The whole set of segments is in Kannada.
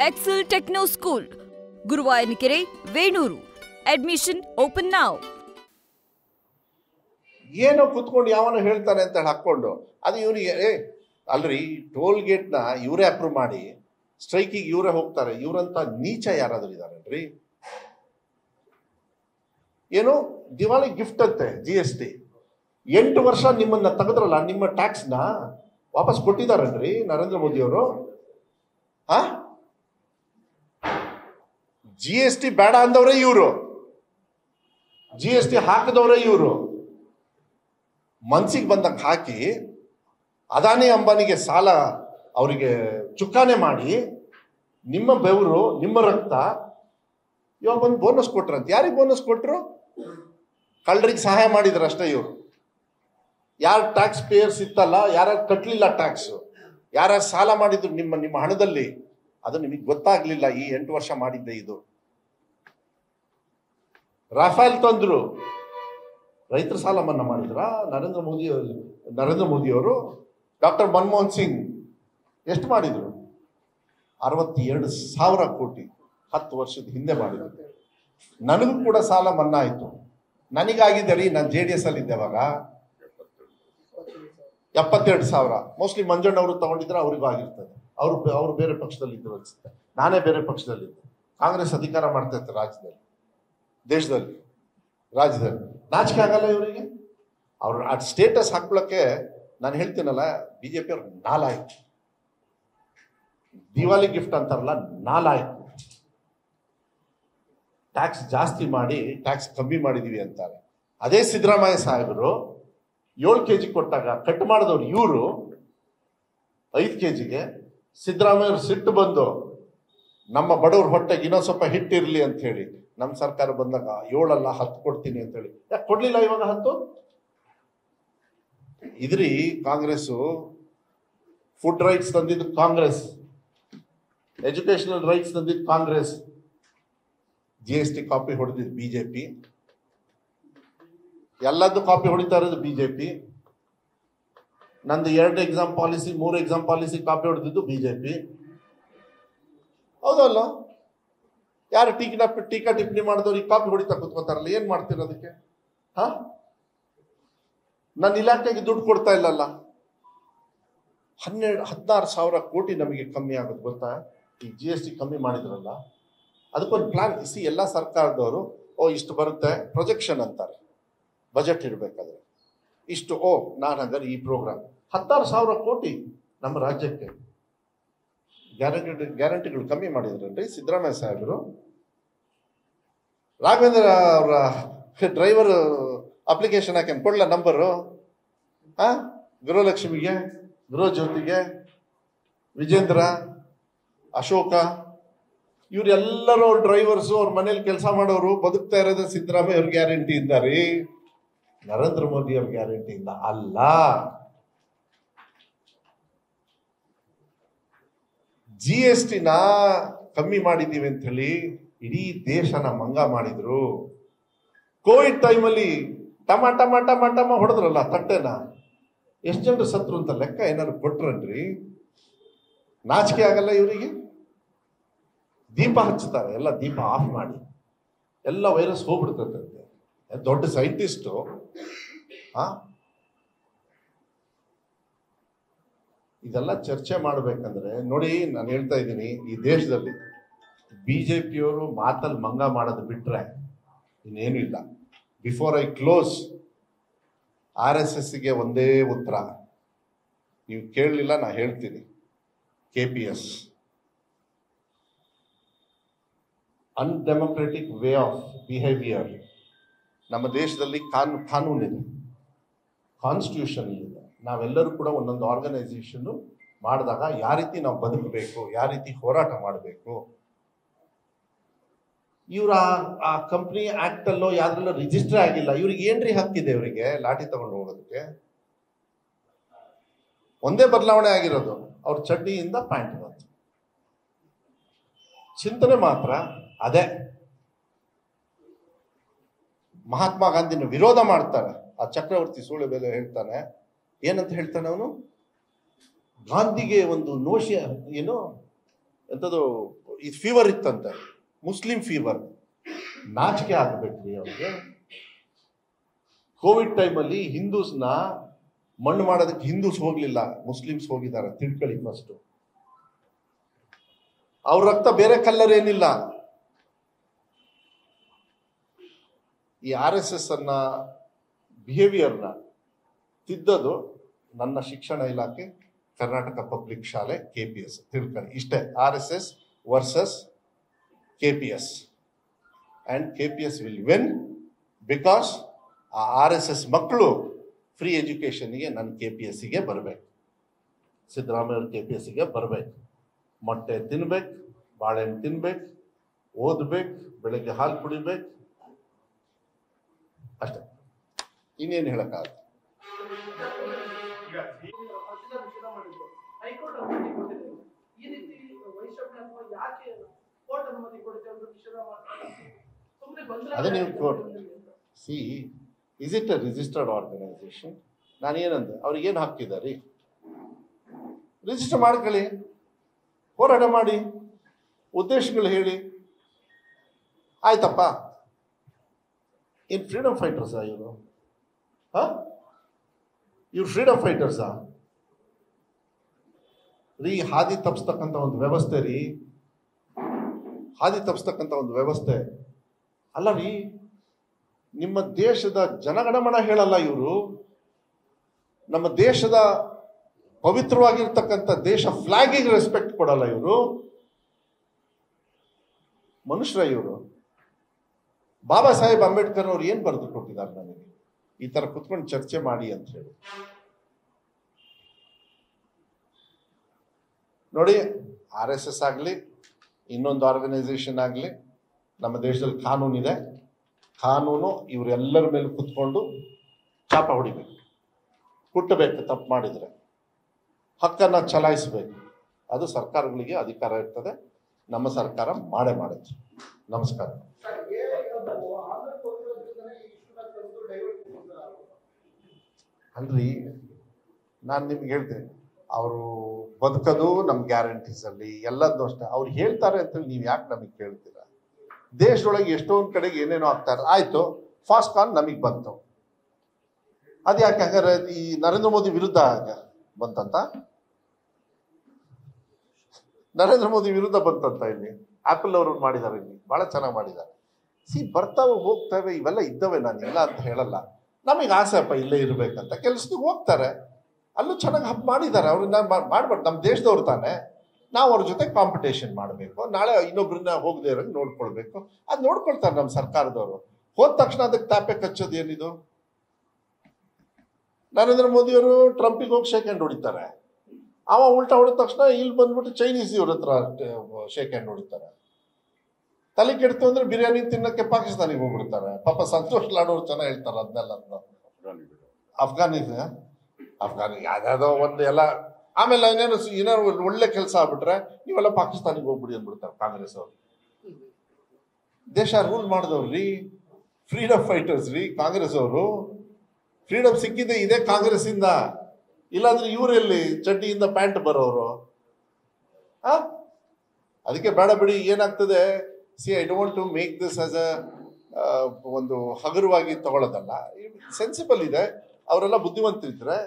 Excel Techno School, Guruvayanikere, Venuru. Admission open now. ಏನೋ ಕುತ್ಕೊಂಡು ಯಾವನೋ ಹೇಳ್ತಾನೆ ಅಂತ ಹಾಕ್ಕೊಂಡು ಅದು ಇವನಿಗೆ ಅಲ್ರಿ ಟೋಲ್ ಗೇಟ್ನ ಇವರೇ ಅಪ್ರೂವ್ ಮಾಡಿ ಸ್ಟ್ರೈಕಿಗೆ ಇವರೇ ಹೋಗ್ತಾರೆ. ಇವರಂತ ನೀಚ ಯಾರಾದ್ರೂ ಇದಾರೇನ್ರಿ? ಏನು ದಿವಾಳಿ ಗಿಫ್ಟ್ ಅಂತೆ GST 8 ವರ್ಷ ನಿಮ್ಮನ್ನ ತೆಗೆದ್ರಲ್ಲ, ನಿಮ್ಮ ಟ್ಯಾಕ್ಸ್ನ ವಾಪಸ್ ಕೊಟ್ಟಿದಾರನ್ರಿ ನರೇಂದ್ರ ಮೋದಿ ಅವರು? GST ಬೇಡ ಅಂದವ್ರೆ ಇವರು, GST ಹಾಕಿದವ್ರೆ ಇವರು. ಮನ್ಸಿಗೆ ಬಂದಂಗೆ ಹಾಕಿ ಅದಾನಿ ಅಂಬಾನಿಗೆ ಸಾಲ ಅವರಿಗೆ ಚುಕ್ಕಾನೆ ಮಾಡಿ ನಿಮ್ಮ ಬೆವರು ನಿಮ್ಮ ರಕ್ತ ಇವಾಗ ಒಂದು ಬೋನಸ್ ಕೊಟ್ರಂತ. ಯಾರಿಗೆ ಬೋನಸ್ ಕೊಟ್ರು? ಕಳ್ಳರಿಗೆ ಸಹಾಯ ಮಾಡಿದ್ರು ಅಷ್ಟೇ ಇವರು. ಯಾರು ಟ್ಯಾಕ್ಸ್ ಪೇಯರ್ಸ್ ಇತ್ತಲ್ಲ, ಯಾರು ಕಟ್ಟಲಿಲ್ಲ ಟ್ಯಾಕ್ಸ್, ಯಾರು ಸಾಲ ಮಾಡಿದ್ರು ನಿಮ್ಮ ಹಣದಲ್ಲಿ, ಅದು ನಿಮಗೆ ಗೊತ್ತಾಗ್ಲಿಲ್ಲ. ಈ 8 ವರ್ಷ ಮಾಡಿದ್ದೆ ಇದು. ರಾಫೇಲ್ ತಂದ್ರು, ರೈತರ ಸಾಲ ಮನ್ನಾ ಮಾಡಿದ್ರ ನರೇಂದ್ರ ಮೋದಿಯವರು. ಡಾಕ್ಟರ್ ಮನಮೋಹನ್ ಸಿಂಗ್ ಎಷ್ಟು ಮಾಡಿದ್ರು? 62,000 ಕೋಟಿ 10 ವರ್ಷದ ಹಿಂದೆ ಮಾಡಿದ್ರು. ನನಗೂ ಕೂಡ ಸಾಲ ಮನ್ನಾ ಆಯ್ತು. ನನಗಾಗಿದೆ ರೀ, ನಾನು JDS ಅಲ್ಲಿ ಇದ್ದೆ ಅವಾಗ. 72,000 ಮೋಸ್ಟ್ಲಿ ಮಂಜಣ್ಣವರು ತಗೊಂಡಿದ್ರೆ ಅವ್ರಿಗೂ ಆಗಿರ್ತದೆ. ಅವರು ಬೇರೆ ಪಕ್ಷದಲ್ಲಿದ್ದರು ಅನ್ಸುತ್ತೆ, ನಾನೇ ಬೇರೆ ಪಕ್ಷದಲ್ಲಿದ್ದೆ. ಕಾಂಗ್ರೆಸ್ ಅಧಿಕಾರ ಮಾಡ್ತಾ ಇತ್ತು ರಾಜ್ಯದಲ್ಲಿ, ದೇಶದಲ್ಲಿ, ರಾಜ್ಯದಲ್ಲಿ. ನಾಚಿಕೆ ಆಗಲ್ಲ ಇವರಿಗೆ? ಅವ್ರ ಆ ಸ್ಟೇಟಸ್ ಹಾಕ್ಳಕ್ಕೆ ನಾನು ಹೇಳ್ತೀನಲ್ಲ, BJP ಅವ್ರು ನಾಲಾಯಕ್, ದಿವಾಲಿ ಗಿಫ್ಟ್ ಅಂತಾರಲ್ಲ, ನಾಲಾಯಕ್. ಟ್ಯಾಕ್ಸ್ ಜಾಸ್ತಿ ಮಾಡಿ ಟ್ಯಾಕ್ಸ್ ಕಮ್ಮಿ ಮಾಡಿದೀವಿ ಅಂತಾರೆ. ಅದೇ ಸಿದ್ದರಾಮಯ್ಯ ಸಾಹೇಬರು 7 kg ಕೊಟ್ಟಾಗ ಕಟ್ ಮಾಡಿದವ್ರು ಇವರು 5 kgಗೆ. ಸಿದ್ದರಾಮಯ್ಯವ್ರು ಸಿಟ್ಟು ಬಂದು ನಮ್ಮ ಬಡವ್ರ ಹೊಟ್ಟೆಗೆ ಇನ್ನೊಂದು ಸ್ವಲ್ಪ ಹಿಟ್ಟಿರ್ಲಿ ಅಂತ ಹೇಳಿ ನಮ್ಮ ಸರ್ಕಾರ ಬಂದಾಗ 7 ಅಲ್ಲ 10 ಕೊಡ್ತೀನಿ ಅಂತ ಹೇಳಿ. ಯಾಕೆ ಕೊಡ್ಲಿಲ್ಲ ಇವಾಗ 10? ಇದ್ರಿ ಕಾಂಗ್ರೆಸ್. ಫುಡ್ ರೈಟ್ಸ್ ತಂದಿದ್ದು ಕಾಂಗ್ರೆಸ್, ಎಜುಕೇಶನಲ್ ರೈಟ್ಸ್ ತಂದಿದ್ದು ಕಾಂಗ್ರೆಸ್, GST ಕಾಪಿ ಹೊಡೆದಿದ್ದು BJP, ಎಲ್ಲದೂ ಕಾಪಿ ಹೊಡಿತಾ ಇರೋದು BJP. ನಂದು 2 exam policy 3 exam policy copy ಹೊಡೆದಿದ್ದು BJP. ಹೌದಲ್ಲ? ಯಾರು ಟೀಕಾ ಟಿಪ್ಪಣಿ ಮಾಡಿದವ್ರು ಈ ಕಾಪಿ ಹೊಡಿತಾ ಕೂತ್ಕೋತಾರಲ್ಲ, ಏನ್ ಮಾಡ್ತೀರ ಅದಕ್ಕೆ? ನನ್ನ ಇಲಾಖೆಗೆ ದುಡ್ಡು ಕೊಡ್ತಾ ಇಲ್ಲಲ್ಲ. 16,000 ಕೋಟಿ ನಮಗೆ ಕಮ್ಮಿ ಆಗುತ್ತೆ ಗೊತ್ತಾ? ಈ GST ಕಮ್ಮಿ ಮಾಡಿದ್ರಲ್ಲ, ಅದಕ್ಕೊಂದು ಪ್ಲಾನ್ ಇಸಿ. ಎಲ್ಲ ಸರ್ಕಾರದವರು ಇಷ್ಟು ಬರುತ್ತೆ ಪ್ರೊಜೆಕ್ಷನ್ ಅಂತಾರೆ, ಬಜೆಟ್ ಇಡಬೇಕಾದ್ರೆ ಇಷ್ಟು. ನಾನು ಹಂಗಾರೆ ಈ ಪ್ರೋಗ್ರಾಮ್ 16,000 ಕೋಟಿ ನಮ್ಮ ರಾಜ್ಯಕ್ಕೆ ಗ್ಯಾರಂಟಿಗಳು ಕಮ್ಮಿ ಮಾಡಿದ್ರಲ್ರಿ ಸಿದ್ದರಾಮಯ್ಯ ಸಾಹೇಬರು. ರಾಘವೇಂದ್ರ ಅವರ ಡ್ರೈವರ್ ಅಪ್ಲಿಕೇಶನ್ ಹಾಕಿ ಕೊಡ್ಲ ನಂಬರು? ಗೃಹಲಕ್ಷ್ಮಿಗೆ, ಗೃಹ ಜ್ಯೋತಿಗೆ, ವಿಜೇಂದ್ರ, ಅಶೋಕ, ಇವರೆಲ್ಲರೂ ಅವ್ರ ಡ್ರೈವರ್ಸು, ಅವ್ರ ಮನೇಲಿ ಕೆಲಸ ಮಾಡೋರು ಬದುಕ್ತಾ ಇರೋದು ಸಿದ್ದರಾಮಯ್ಯ ಅವ್ರ ಗ್ಯಾರಂಟಿಯಿಂದ ರೀ, ನರೇಂದ್ರ ಮೋದಿ ಅವ್ರ ಗ್ಯಾರಂಟಿಯಿಂದ ಅಲ್ಲ. GSTನ ಕಮ್ಮಿ ಮಾಡಿದ್ದೀವಿ ಅಂತ ಹೇಳಿ ಇಡೀ ದೇಶನ ಮಂಗ ಮಾಡಿದ್ರು. ಕೋವಿಡ್ ಟೈಮಲ್ಲಿ ಟಮ ಹೊಡೆದ್ರಲ್ಲ ತಟ್ಟೆನ, ಎಷ್ಟು ಜನರು ಸತ್ರು ಅಂತ ಲೆಕ್ಕ ಏನಾದ್ರು ಕೊಟ್ರನ್ರಿ? ನಾಚಿಕೆ ಆಗಲ್ಲ ಇವರಿಗೆ? ದೀಪ ಹಚ್ಚುತ್ತಾರೆ, ಎಲ್ಲ ದೀಪ ಆಫ್ ಮಾಡಿ, ಎಲ್ಲ ವೈರಸ್ ಹೋಗ್ಬಿಡ್ತಂತೆ. ದೊಡ್ಡ ಸೈಂಟಿಸ್ಟು. ಇದೆಲ್ಲ ಚರ್ಚೆ ಮಾಡ್ಬೇಕಂದ್ರೆ ನೋಡಿ, ನಾನು ಹೇಳ್ತಾ ಇದ್ದೀನಿ, ಈ ದೇಶದಲ್ಲಿ BJPಯವರು ಮಾತಲ್ಲಿ ಮಂಗ ಮಾಡೋದು ಬಿಟ್ರೆ ಇನ್ನೇನು ಇಲ್ಲ. ಬಿಫೋರ್ ಐ ಕ್ಲೋಸ್, RSSಗೆ ಒಂದೇ ಉತ್ತರ, ನೀವು ಕೇಳಲಿಲ್ಲ, ನಾ ಹೇಳ್ತೀನಿ. KPS, undemocratic way of behaviour. ನಮ್ಮ ದೇಶದಲ್ಲಿ ಕಾನೂನಿದೆ, ಕಾನ್ಸ್ಟಿಟ್ಯೂಷನ್ ಇದೆ. ನಾವೆಲ್ಲರೂ ಕೂಡ ಒಂದೊಂದು ಆರ್ಗನೈಸೇಷನ್ ಮಾಡಿದಾಗ ಯಾವ ರೀತಿ ನಾವು ಬದುಕಬೇಕು, ಯಾವ ರೀತಿ ಹೋರಾಟ ಮಾಡಬೇಕು. ಇವ್ರ ಆ ಕಂಪ್ನಿ ಆಕ್ಟ್ ಅಲ್ಲೋ ಯಾವ್ದ್ರಲ್ಲೋ ರಿಜಿಸ್ಟರ್ ಆಗಿಲ್ಲ. ಇವ್ರಿಗೆ ಏನ್ರಿ ಹಕ್ಕಿದೆ ಇವರಿಗೆ ಲಾಠಿ ತಗೊಂಡು ಹೋಗೋದಕ್ಕೆ? ಒಂದೇ ಬದಲಾವಣೆ ಆಗಿರೋದು, ಅವ್ರ ಚಡ್ಡಿಯಿಂದ ಪ್ಯಾಂಟ್ ಬಂತು. ಚಿಂತನೆ ಮಾತ್ರ ಅದೇ. ಮಹಾತ್ಮ ಗಾಂಧಿನ ವಿರೋಧ ಮಾಡ್ತಾರೆ. ಆ ಚಕ್ರವರ್ತಿ ಸೂಳೆಬೆಲೆ ಹೇಳ್ತಾನೆ, ಏನಂತ ಹೇಳ್ತಾನೆ ಅವನು? ಗಾಂಧಿಗೆ ಒಂದು ನೋಷ ಏನು ಎಂಥದ್ದು ಇದು ಫೀವರ್ ಇತ್ತಂತೆ, ಮುಸ್ಲಿಂ ಫೀವರ್. ನಾಚಿಕೆ ಆಗ್ಬೇಕ್ರಿ ಅವ್ರಿಗೆ. ಕೋವಿಡ್ ಟೈಮಲ್ಲಿ ಹಿಂದೂಸ್ನ ಮಣ್ಣು ಮಾಡೋದಕ್ಕೆ ಹಿಂದೂಸ್ ಹೋಗ್ಲಿಲ್ಲ, ಮುಸ್ಲಿಮ್ಸ್ ಹೋಗಿದ್ದಾರೆ. ತಿಳ್ಕೊಳ್ಳಿ ಫಸ್ಟ್. ಅವ್ರ ರಕ್ತ ಬೇರೆ ಕಲ್ಲರ್ ಏನಿಲ್ಲ. ಈ RSS ಅನ್ನ ಬಿಹೇವಿಯರ್ನ ತಿದ್ದದು ನನ್ನ ಶಿಕ್ಷಣ ಇಲಾಖೆ, ಕರ್ನಾಟಕ ಪಬ್ಲಿಕ್ ಶಾಲೆ, KPS. ತಿಳ್ಕೊಳ್ಳಿ ಇಷ್ಟೇ. RSS versus KPS and KPS will win because ಆ RSS ಮಕ್ಕಳು ಫ್ರೀ ಎಜುಕೇಶನ್ಗೆ ನನ್ನ KPSಗೆ ಬರಬೇಕು. ಸಿದ್ದರಾಮಯ್ಯ KPSಗೆ ಬರಬೇಕು. ಮೊಟ್ಟೆ ತಿನ್ಬೇಕು, ಬಾಳೆಹಣ್ಣು ತಿನ್ಬೇಕು, ಓದ್ಬೇಕು, ಬೆಳಗ್ಗೆ ಹಾಲು ಕುಡಿಬೇಕು, ಅಷ್ಟೇ. ಇನ್ನೇನು ಹೇಳಕ್ಕಾಗತ್ತೆ. ಅದೇ ನೀವು court see is it a registered organisation? ನಾನೇನಂದೆ, ಅವ್ರಿಗೇನು ಹಾಕಿದಾರಿ? ರಿಜಿಸ್ಟರ್ ಮಾಡ್ಕೊಳ್ಳಿ, ಹೋರಾಟ ಮಾಡಿ, ಉದ್ದೇಶಗಳು ಹೇಳಿ, ಆಯ್ತಪ್ಪ. ಇನ್ ಫ್ರೀಡಮ್ ಫೈಟರ್ಸಾ ಇವರು? ಇವ್ರು ಫ್ರೀಡಮ್ ಫೈಟರ್ಸಾ ರೀ? ಹಾದಿ ತಪ್ಪಿಸ್ತಕ್ಕಂಥ ಒಂದು ವ್ಯವಸ್ಥೆ ರೀ, ಹಾದಿ ತಪ್ಪಿಸ್ತಕ್ಕಂಥ ಒಂದು ವ್ಯವಸ್ಥೆ ಅಲ್ಲ ರೀ. ನಿಮ್ಮ ದೇಶದ ಜನಗಣಮನ ಹೇಳಲ್ಲ ಇವರು. ನಮ್ಮ ದೇಶದ ಪವಿತ್ರವಾಗಿರ್ತಕ್ಕಂಥ ದೇಶ ಫ್ಲಾಗಿಗೆ ರೆಸ್ಪೆಕ್ಟ್ ಕೊಡಲ್ಲ ಇವರು. ಮನುಷ್ಯರ ಇವರು. ಬಾಬಾ ಸಾಹೇಬ್ ಅಂಬೇಡ್ಕರ್ ಅವ್ರು ಏನ್ ಬರೆದು ಕೊಟ್ಟಿದ್ದಾರೆ ನನಗೆ, ಈ ತರ ಕುತ್ಕೊಂಡು ಚರ್ಚೆ ಮಾಡಿ ಅಂತ ಹೇಳಿ. ನೋಡಿ, RSS ಆಗಲಿ, ಇನ್ನೊಂದು ಆರ್ಗನೈಸೇಷನ್ ಆಗಲಿ, ನಮ್ಮ ದೇಶದಲ್ಲಿ ಕಾನೂನಿದೆ. ಕಾನೂನು ಇವರೆಲ್ಲರ ಮೇಲೆ ಕುತ್ಕೊಂಡು ಚಾಪ ಹೊಡಿಬೇಕು, ಕುಟ್ಟಬೇಕು. ತಪ್ಪು ಮಾಡಿದ್ರೆ ಹಕ್ಕನ್ನು ಚಲಾಯಿಸಬೇಕು. ಅದು ಸರ್ಕಾರಗಳಿಗೆ ಅಧಿಕಾರ ಇರ್ತದೆ. ನಮ್ಮ ಸರ್ಕಾರ ಮಾಡೇ ಮಾಡುತ್ತೆ. ನಮಸ್ಕಾರ. ಅಲ್ರಿ, ನಾನು ನಿಮ್ಗೆ ಹೇಳ್ತೇನೆ, ಅವರು ಬದುಕೋದು ನಮ್ಮ ಗ್ಯಾರಂಟೀಸ್ ಅಲ್ಲಿ ಎಲ್ಲದೂ ಅಷ್ಟೇ. ಅವ್ರು ಹೇಳ್ತಾರೆ ಅಂತೇಳಿ ನೀವು ಯಾಕೆ ನಮಗೆ ಕೇಳ್ತೀರಾ? ದೇಶದೊಳಗೆ ಎಷ್ಟೊಂದು ಕಡೆಗೆ ಏನೇನೋ ಆಗ್ತಾರೆ. ಆಯ್ತು, ಫಾಸ್ಕಾನ್ ನಮಗೆ ಬಂತು. ಅದು ಯಾಕೆ ಹಂಗಾರೆ ಈ ನರೇಂದ್ರ ಮೋದಿ ವಿರುದ್ಧ ಬಂತಂತ? ನರೇಂದ್ರ ಮೋದಿ ವಿರುದ್ಧ ಬಂತಂತ ಇಲ್ಲಿ ಆಪಲ್ ಅವರು ಮಾಡಿದ್ದಾರೆ. ಇಲ್ಲಿ ಬಹಳ ಚೆನ್ನಾಗಿ ಮಾಡಿದ್ದಾರೆ. ಬರ್ತಾವೆ ಹೋಗ್ತವೆ, ಇವೆಲ್ಲ ಇದ್ದವೆ, ನಾನು ಇಲ್ಲ ಅಂತ ಹೇಳಲ್ಲ. ನಮಗೆ ಆಸೆ ಅಪ್ಪ ಇಲ್ಲೇ ಇರ್ಬೇಕಂತ. ಕೆಲಸಕ್ಕೆ ಹೋಗ್ತಾರೆ, ಅಲ್ಲೂ ಚೆನ್ನಾಗಿ ಹಬ್ಬ ಮಾಡಿದ್ದಾರೆ. ಅವ್ರನ್ನ ಮಾಡ್ಬಾರ್ದು. ನಮ್ಮ ದೇಶದವ್ರು ತಾನೆ, ನಾವು ಅವ್ರ ಜೊತೆ ಕಾಂಪಿಟೇಷನ್ ಮಾಡಬೇಕು. ನಾಳೆ ಇನ್ನೊಬ್ರನ್ನ ಹೋಗದೆ ಇರೋಂಗೆ ನೋಡ್ಕೊಳ್ಬೇಕು. ಅದು ನೋಡ್ಕೊಳ್ತಾರೆ ನಮ್ಮ ಸರ್ಕಾರದವರು. ಹೋದ ತಕ್ಷಣ ಅದಕ್ಕೆ ತಾಪೆ ಕಚ್ಚೋದು ಏನಿದು? ನರೇಂದ್ರ ಮೋದಿಯವರು ಟ್ರಂಪಿಗೆ ಹೋಗಿ ಶೇಕ್ ಹ್ಯಾಂಡ್ ಹೊಡಿತಾರೆ. ಅವ ಉಲ್ಟಾ ಹೊಡಿದ ತಕ್ಷಣ ಇಲ್ಲಿ ಬಂದ್ಬಿಟ್ಟು ಚೈನೀಸ್ ಇವ್ರ ಹತ್ರ ಶೇಕ್ ಹ್ಯಾಂಡ್ ಹೊಡಿತಾರೆ. ತಲೆ ಕೆಡ್ತು ಅಂದ್ರೆ ಬಿರಿಯಾನಿ ತಿನ್ನಕ್ಕೆ ಪಾಕಿಸ್ತಾನಿಗೆ ಹೋಗ್ಬಿಡ್ತಾರೆ. ಪಾಪ ಸಂತೋಷ್ ಲಾಡೋರು ಚೆನ್ನಾಗಿ ಹೇಳ್ತಾರೆ ಅದನ್ನೆಲ್ಲ. ಅಫ್ಘಾನಿ ಯಾವ್ದಾದೋ ಒಂದು ಎಲ್ಲ. ಆಮೇಲೆ ಏನಾದ್ರು ಒಳ್ಳೆ ಕೆಲಸ ಆಗ್ಬಿಟ್ರೆ ನೀವೆಲ್ಲ ಪಾಕಿಸ್ತಾನಿಗೆ ಹೋಗ್ಬಿಡಿ ಅಂದ್ಬಿಡ್ತಾರೆ ಕಾಂಗ್ರೆಸ್ ಅವರು. ದೇಶ ರೂಲ್ ಮಾಡಿದವ್ರಿ, ಫ್ರೀಡಮ್ ಫೈಟರ್ಸ್ ರೀ ಕಾಂಗ್ರೆಸ್ ಅವರು. ಫ್ರೀಡಮ್ ಸಿಕ್ಕಿದೆ ಇದೇ ಕಾಂಗ್ರೆಸ್ ಇಂದ. ಇಲ್ಲಾಂದ್ರೆ ಇವರೆಲ್ಲಿ ಚಡ್ಡಿಯಿಂದ ಪ್ಯಾಂಟ್ ಬರೋರು? ಅದಕ್ಕೆ ಬೇಡ ಬಿಡಿ. ಏನಾಗ್ತದೆ, I don't want to make this as ಒಂದು ಹಗುರವಾಗಿ ತಗೊಳ್ಳೋದಲ್ಲ. ಸೆನ್ಸಿಬಲ್ ಇದೆ. ಅವರೆಲ್ಲ ಬುದ್ಧಿವಂತರಿದ್ರೆ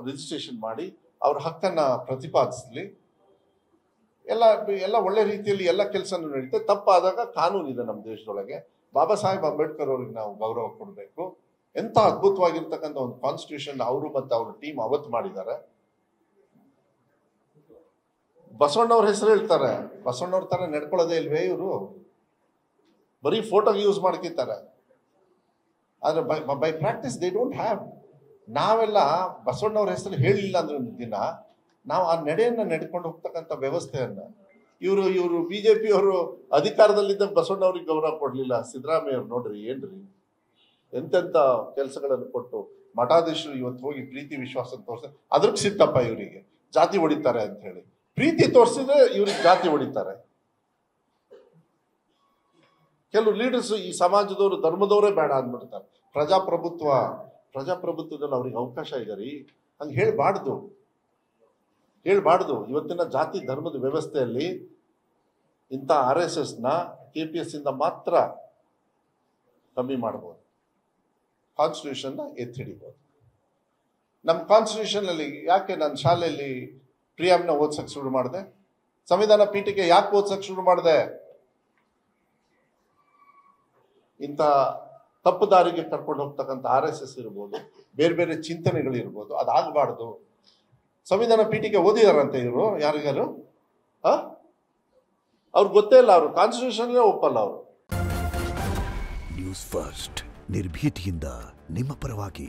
ರಿಜಿಸ್ಟ್ರೇಷನ್ ಮಾಡಿ ಅವ್ರ ಹಕ್ಕನ್ನ ಪ್ರತಿಪಾದಿಸಲಿ. ಎಲ್ಲ ಒಳ್ಳೆ ರೀತಿಯಲ್ಲಿ ಎಲ್ಲ ಕೆಲಸನೂ ನಡೀತೆ. ತಪ್ಪಾದಾಗ ಕಾನೂನಿದೆ ನಮ್ಮ ದೇಶದೊಳಗೆ. ಬಾಬಾ ಸಾಹೇಬ್ ಅಂಬೇಡ್ಕರ್ ಅವ್ರಿಗೆ ನಾವು ಗೌರವ ಕೊಡಬೇಕು. ಎಂತ ಅದ್ಭುತವಾಗಿರ್ತಕ್ಕಂಥ ಒಂದು ಕಾನ್ಸ್ಟಿಟ್ಯೂಷನ್ ಅವರು ಮತ್ತು ಅವ್ರ ಟೀಮ್ ಅವತ್ತು ಮಾಡಿದ್ದಾರೆ. ಬಸವಣ್ಣವ್ರ ಹೆಸರು ಹೇಳ್ತಾರೆ. ಬಸವಣ್ಣವ್ರ ತರ ನಡ್ಕೊಳ್ಳೋದೇ ಇಲ್ವೇ ಇವರು? ಬರೀ ಫೋಟೋಗೆ ಯೂಸ್ ಮಾಡ್ಕಿದ್ದಾರೆ. ಆದ್ರೆ by practice they don't have. ನಾವೆಲ್ಲ ಬಸವಣ್ಣವ್ರ ಹೆಸರು ಹೇಳಿಲ್ಲ ಅಂದ್ರೆ ಒಂದು ದಿನ ನಾವು ಆ ನಡೆಯನ್ನ ನಡ್ಕೊಂಡು ಹೋಗ್ತಕ್ಕಂಥ ವ್ಯವಸ್ಥೆಯನ್ನ ಇವರು BJP ಅವರು ಅಧಿಕಾರದಲ್ಲಿದ್ದ ಬಸವಣ್ಣವ್ರಿಗೆ ಗೌರವ ಕೊಡ್ಲಿಲ್ಲ. ಸಿದ್ದರಾಮಯ್ಯ ಅವ್ರು ನೋಡ್ರಿ ಏನ್ರಿ ಎಂತೆಂತ ಕೆಲಸಗಳನ್ನು ಕೊಟ್ಟು ಮಠಾಧೀಶರು ಇವತ್ತು ಹೋಗಿ ಪ್ರೀತಿ ವಿಶ್ವಾಸ ತೋರಿಸ ಅದ್ರಕ್ಕೆ ಸಿಟ್ಟಪ್ಪ ಇವರಿಗೆ ಜಾತಿ ಹೊಡಿತಾರೆ ಅಂತ ಹೇಳಿ. ಪ್ರೀತಿ ತೋರಿಸಿದ್ರೆ ಇವ್ರಿಗೆ ಜಾತಿ ಹೊಡಿತಾರೆ. ಕೆಲವು ಲೀಡರ್ಸ್ ಈ ಸಮಾಜದವರು ಧರ್ಮದವರೇ ಬೇಡ ಅಂದ್ಬಿಡ್ತಾರೆ. ಪ್ರಜಾಪ್ರಭುತ್ವದಲ್ಲಿ ಅವ್ರಿಗೆ ಅವಕಾಶ ಇದೆ ರೀ. ಹಂಗೆ ಹೇಳ್ಬಾರ್ದು. ಇವತ್ತಿನ ಜಾತಿ ಧರ್ಮದ ವ್ಯವಸ್ಥೆಯಲ್ಲಿ ಇಂಥ RSSನ KPS ಇಂದ ಮಾತ್ರ ಕಮ್ಮಿ ಮಾಡ್ಬೋದು, ಕಾನ್ಸ್ಟಿಟ್ಯೂಷನ್ನ ಎತ್ತಿ ಹಿಡಿಬೋದು. ನಮ್ಮ ಕಾನ್ಸ್ಟಿಟ್ಯೂಷನಲ್ಲಿ ಯಾಕೆ ನನ್ನ ಶಾಲೆಯಲ್ಲಿ ಪ್ರಿಯಾಂನ ಓದ್ಸಕ್ಕೆ ಶುರು ಮಾಡಿದೆ, ಸಂವಿಧಾನ ಪೀಠಿಕೆ ಯಾಕೆ ಓದ್ಸಕ್ಕೆ ಶುರು ಮಾಡಿದೆ? ಇಂಥ ತಪ್ಪು ದಾರಿಗೆ ಕರ್ಕೊಂಡು ಹೋಗ್ತಕ್ಕಂಥ RSS ಇರ್ಬೋದು, ಬೇರೆ ಬೇರೆ ಚಿಂತನೆಗಳಿರ್ಬೋದು, ಅದಾಗಬಾರ್ದು. ಸಂವಿಧಾನ ಪೀಠಿಕೆ ಓದಿದಾರಂತೆ ಇವರು ಯಾರಿಗಾರು? ಅವ್ರಿಗೆ ಗೊತ್ತೇ ಇಲ್ಲ, ಅವರು ಕಾನ್ಸ್ಟಿಟ್ಯೂಷನ್ಲೇ ಒಪ್ಪಲ್ಲ ಅವರು. ನ್ಯೂಸ್ ಫಸ್ಟ್ ನಿರ್ಭೀತಿಯಿಂದ ನಿಮ್ಮ ಪರವಾಗಿ.